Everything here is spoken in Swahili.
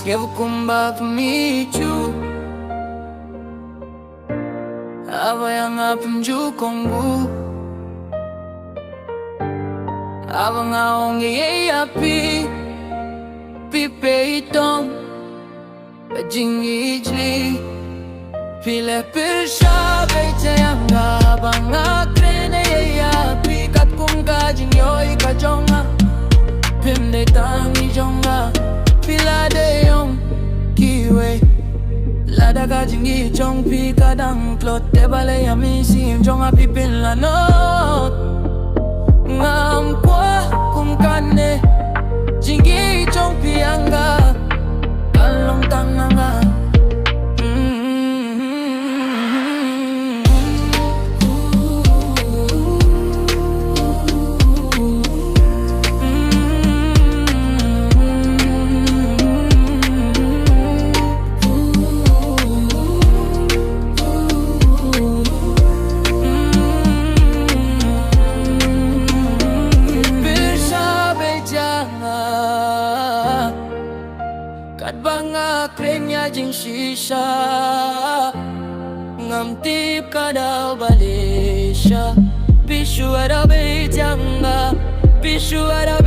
Eu come back to meet you. Ava yang apim ju kongu. Ava ngaong ye api. Pipe itong bajing ijli. Pile pisha beite yang ava ngakrene ye api. Kat kung kajing yoy kajonga. Pim de tangi jonga. Pila de yong kiwe. Lada kajingi chong pi kadang plot te bale ya mi sim chong a pipin la not ngam kwa kum kane jingi chong pi anga kalong tanganga. Kat banga krenya jing shisha ngam tip kadal balisha. Pishu ada beit yanga, pishu ada